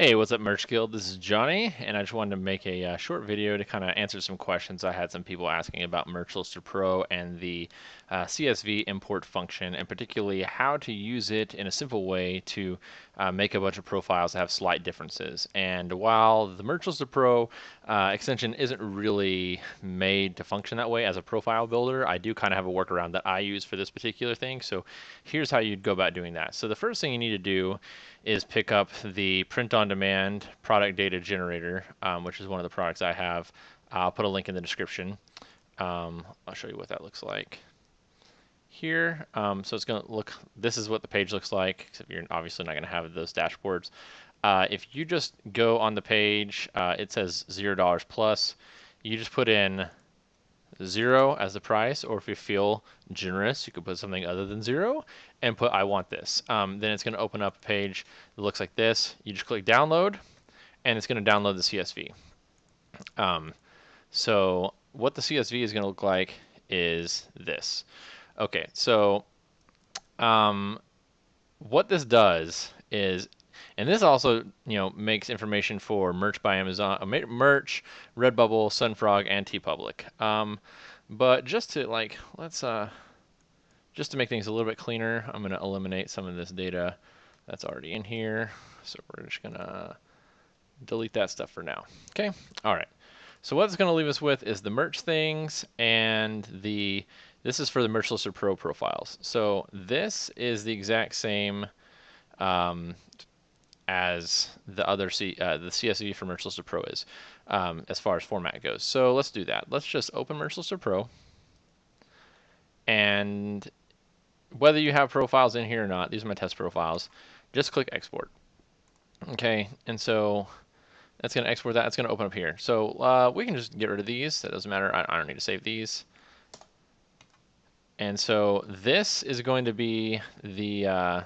Hey, what's up, Merch Guild? This is Johnny, and I just wanted to make a short video to kind of answer some questions. I had some people asking about Merch Lister Pro and the CSV import function, and particularly how to use it in a simple way to make a bunch of profiles that have slight differences. And while the Merch Lister Pro extension isn't really made to function that way as a profile builder, I do kind of have a workaround that I use for this particular thing. So here's how you'd go about doing that. So the first thing you need to do is pick up the print-on-demand product data generator, which is one of the products I have. I'll put a link in the description. I'll show you what that looks like here. So it's going to look, this is what the page looks like, except you're obviously not going to have those dashboards. If you just go on the page, it says $0 plus. You just put in 0 as the price, or if you feel generous, you could put something other than 0 and put I want this. Then it's going to open up a page that looks like this. You just click download, and it's going to download the CSV. So what the CSV is going to look like is this. Okay, so what this does is, and this also, makes information for Merch by Amazon, Merch, Redbubble, Sunfrog, and TeePublic. But just to just to make things a little bit cleaner, I'm going to eliminate some of this data that's already in here. So we're just going to delete that stuff for now. Okay. All right. So what it's going to leave us with is the merch things, and this is for the Merch Lister Pro profiles. So this is the exact same as the other the CSV for Merch Lister Pro is, as far as format goes. So let's do that. Let's just open Merch Lister Pro, and whether you have profiles in here or not, these are my test profiles, just click export. Okay, and so that's going to export that. It's going to open up here. So we can just get rid of these. That doesn't matter. I don't need to save these. And so this is going to be the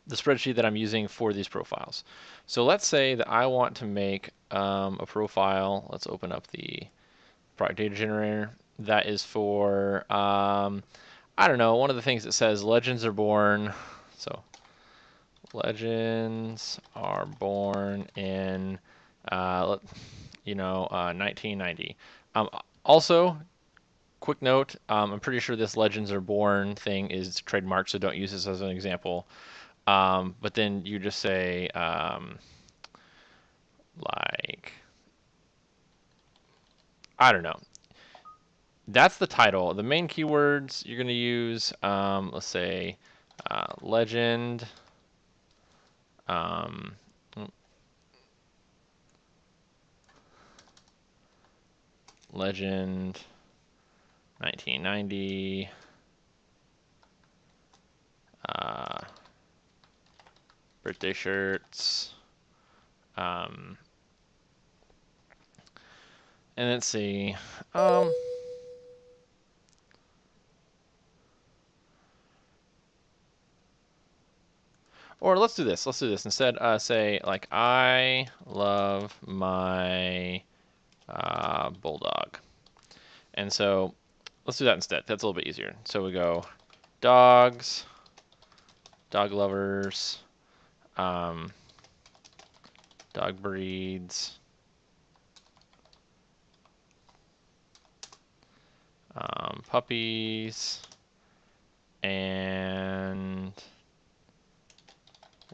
the spreadsheet that I'm using for these profiles. So let's say that I want to make a profile. Let's open up the product data generator. That is for, I don't know, one of the things that says legends are born. So legends are born in, 1990. Also, quick note, I'm pretty sure this legends are born thing is trademarked, so don't use this as an example. But then you just say, I don't know. That's the title. The main keywords you're going to use, let's say, legend, legend, 1990, birthday shirts, and let's see, or let's do this. Let's do this instead. Say like I love my bulldog, and so let's do that instead. That's a little bit easier. So we go dogs, dog lovers, dog breeds, puppies, and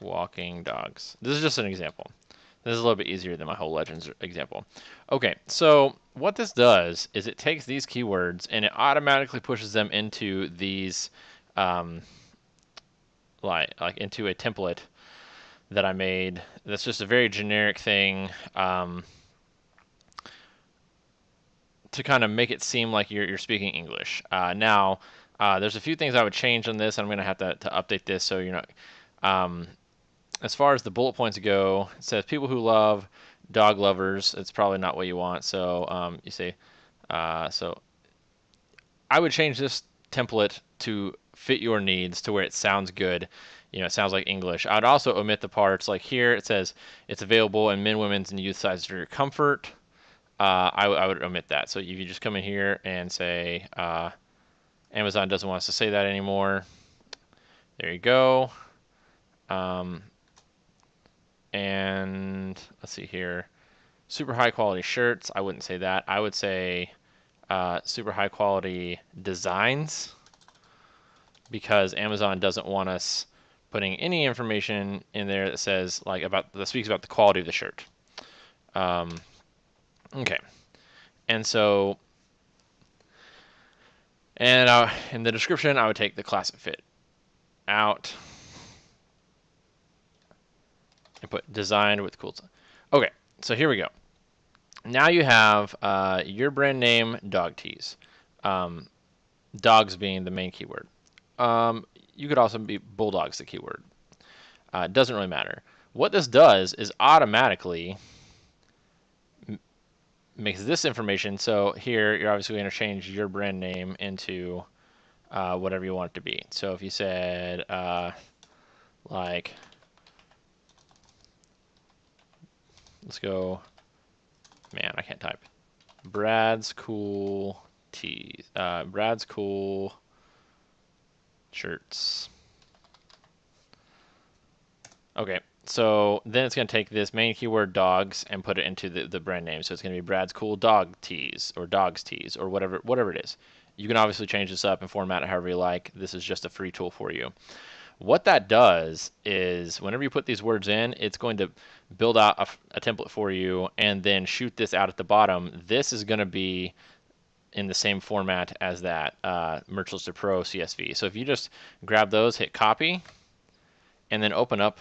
walking dogs. This is just an example. This is a little bit easier than my whole legends example. Okay, so what this does is it takes these keywords and it automatically pushes them into these, like into a template that I made. That's just a very generic thing to kind of make it seem like you're speaking English. Now, there's a few things I would change on this. I'm going to have to update this so you're not. As far as the bullet points go, it says people who love dog lovers. It's probably not what you want. So you say, so I would change this template to fit your needs to where it sounds good. It sounds like English. I would also omit the parts like here. It says it's available in men, women's, and youth sizes for your comfort. I would omit that. So if you just come in here and say Amazon doesn't want us to say that anymore, there you go. And let's see here. Super high quality shirts. I wouldn't say that. I would say super high quality designs, because Amazon doesn't want us putting any information in there that says that speaks about the quality of the shirt. Okay, and so in the description I would take the classic fit out and put designed with cool. Okay, so here we go. Now you have your brand name dog tees. Dogs being the main keyword. You could also be bulldogs the keyword. It doesn't really matter. What this does is automatically makes this information. So here you're obviously going to change your brand name into whatever you want it to be. So if you said like, let's go, man, I can't type. Brad's cool tees. Brad's cool shirts. Okay, so then it's going to take this main keyword dogs and put it into the brand name. So it's going to be Brad's cool dog tees or dogs tees or whatever it is. You can obviously change this up and format it however you like. This is just a free tool for you. What that does is whenever you put these words in, it's going to build out a template for you and then shoot this out at the bottom. This is going to be in the same format as that Merchants to Pro CSV. So if you just grab those, hit copy, and then open up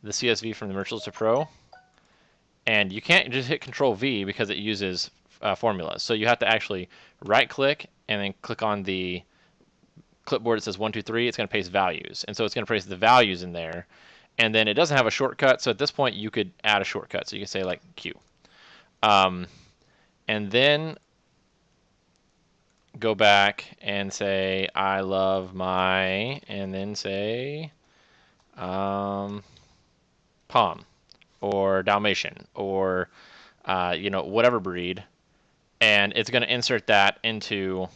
the CSV from the Merchants to Pro, and you can't just hit Control V because it uses formulas. So you have to actually right click and then click on the clipboard that says 1, 2, 3. It's going to paste values, and so it's going to paste the values in there. And then it doesn't have a shortcut, so at this point you could add a shortcut. So you can say like Q, and then go back and say I love my, and then say Pom or Dalmatian or whatever breed, and it's going to insert that into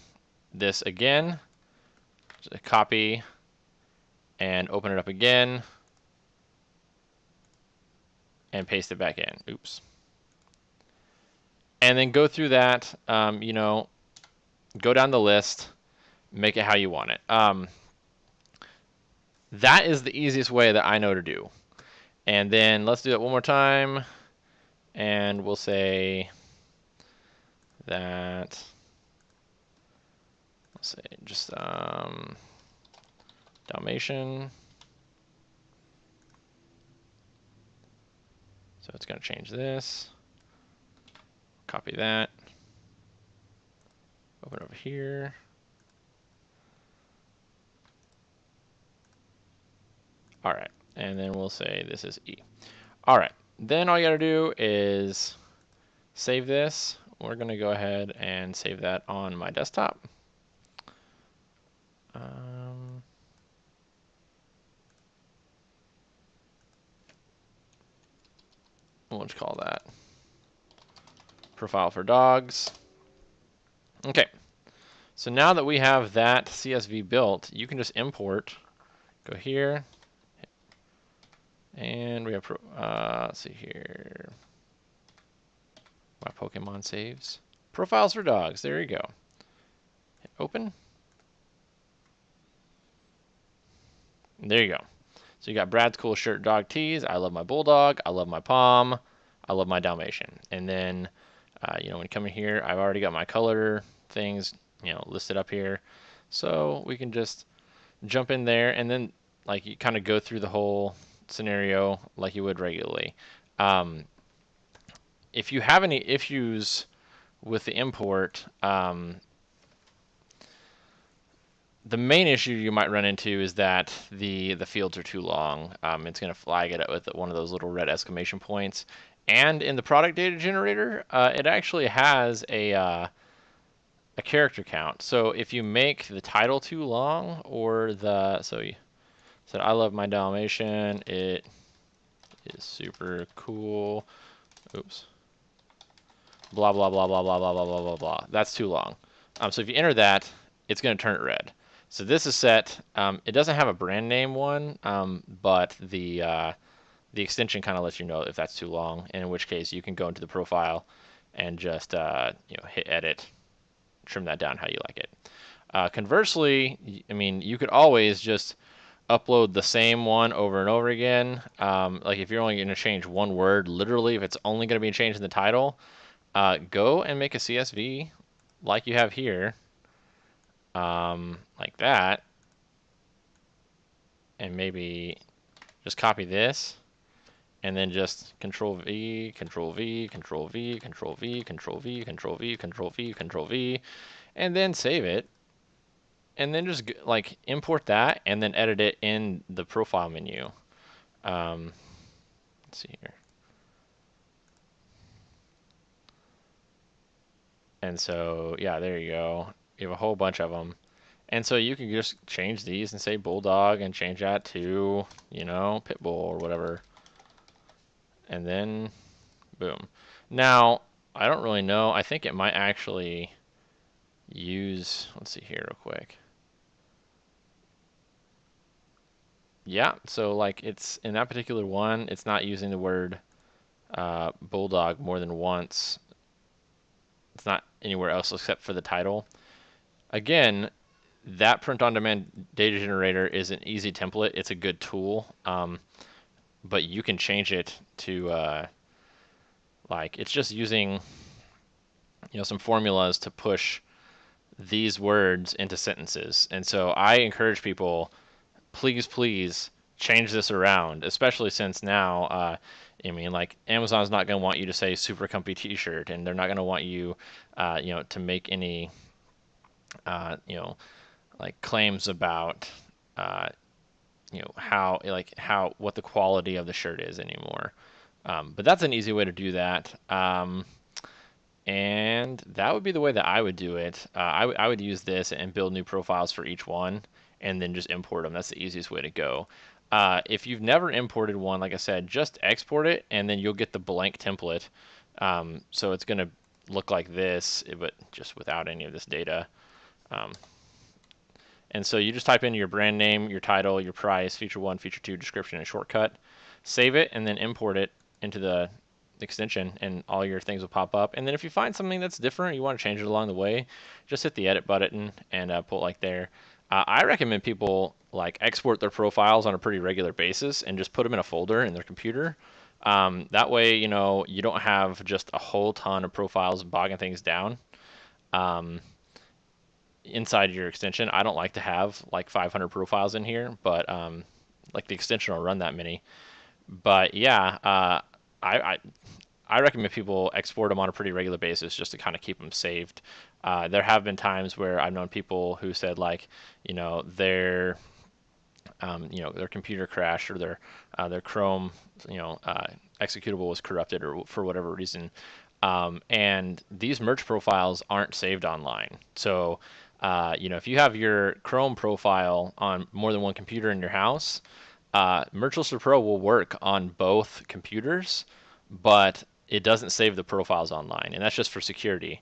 this again. Just copy and open it up again and paste it back in. Oops. And then go through that. Go down the list, make it how you want it. That is the easiest way that I know to do. And then let's do it one more time, and we'll say that, let's say just Dalmatian. So it's going to change this. Copy that. Open over here. All right, and then we'll say this is E. All right, then all you got to do is save this. We're going to go ahead and save that on my desktop. We'll just call that profile for dogs. Okay, so now that we have that CSV built, you can just import, go here, and we have, let's see here, my Pokemon saves. Profiles for dogs, there you go. Hit open. And there you go. So you got Brad's cool shirt dog tees. I love my bulldog. I love my Pom. I love my Dalmatian. And then, when you come in here, I've already got my color things, listed up here. So we can just jump in there and then you kind of go through the whole scenario like you would regularly. If you have any issues with the import, the main issue you might run into is that the fields are too long. It's going to flag it with one of those little red exclamation points. And in the product data generator, it actually has a character count. So if you make the title too long, or so you said I love my Dalmatian, it is super cool. Oops. Blah blah blah blah blah blah blah blah blah blah. That's too long. So if you enter that, it's going to turn it red. So this is set. It doesn't have a brand name one, but the extension kind of lets you know if that's too long, and in which case you can go into the profile and just hit edit, trim that down how you like it. Conversely, I mean, you could always just upload the same one over and over again. Like if you're only going to change one word, literally, if it's only going to be changed in the title, go and make a CSV like you have here, like that, and maybe just copy this, and then just Control V, Control V, Control V, Control V, Control V, Control V, Control V, Control V, and then save it, and then just like import that, and then edit it in the profile menu. Let's see here. And so, yeah, there you go. You have a whole bunch of them. And so you can just change these and say bulldog and change that to, pit bull or whatever. And then, boom. Now, I don't really know. I think it might actually use, let's see here real quick. Yeah, so like it's in that particular one, it's not using the word bulldog more than once. It's not anywhere else except for the title. Again, that print-on-demand data generator is an easy template. It's a good tool, but you can change it to like it's just using some formulas to push these words into sentences. And so I encourage people, please change this around, especially since now, I mean, like Amazon's not going to want you to say super comfy t-shirt, and they're not going to want you, to make any, like claims about, how what the quality of the shirt is anymore. But that's an easy way to do that. And that would be the way that I would do it. I would use this and build new profiles for each one, and then just import them. That's the easiest way to go. If you've never imported one, like I said, just export it, and then you'll get the blank template. So it's going to look like this, but just without any of this data. And so you just type in your brand name, your title, your price, feature 1, feature 2, description, and shortcut. Save it, and then import it into the extension, and all your things will pop up. And then if you find something that's different, you want to change it along the way, just hit the edit button and pull it like there. I recommend people like export their profiles on a pretty regular basis and just put them in a folder in their computer. That way, you don't have just a whole ton of profiles bogging things down. Inside your extension, I don't like to have like 500 profiles in here, but like the extension will run that many. But yeah, I recommend people export them on a pretty regular basis just to kind of keep them saved. There have been times where I've known people who said like, their computer crashed, or their Chrome, executable was corrupted, or for whatever reason. And these merge profiles aren't saved online. So, if you have your Chrome profile on more than one computer in your house, Merchlister Pro will work on both computers, but it doesn't save the profiles online, and that's just for security,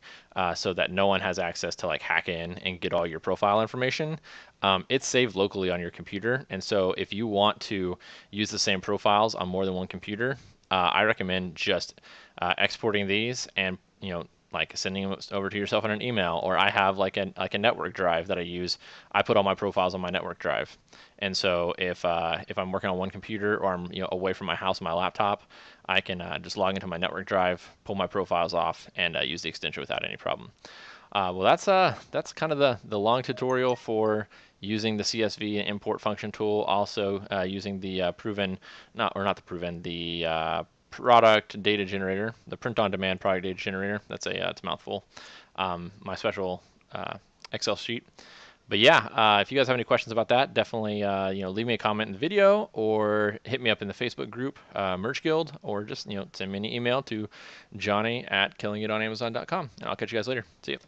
so that no one has access to like hack in and get all your profile information. It's saved locally on your computer, and so if you want to use the same profiles on more than one computer, I recommend just exporting these and like sending them over to yourself in an email. Or I have like a network drive that I use. I put all my profiles on my network drive, and so if I'm working on one computer, or I'm away from my house on my laptop, I can just log into my network drive, pull my profiles off, and use the extension without any problem. Well, that's kind of the long tutorial for using the CSV and import function tool. Also using the product data generator, the print-on-demand product data generator. It's a mouthful. My special Excel sheet. But yeah, if you guys have any questions about that, definitely leave me a comment in the video, or hit me up in the Facebook group, Merch Guild, or just send me an email to johnny@killingitonamazon.com, and I'll catch you guys later. See ya.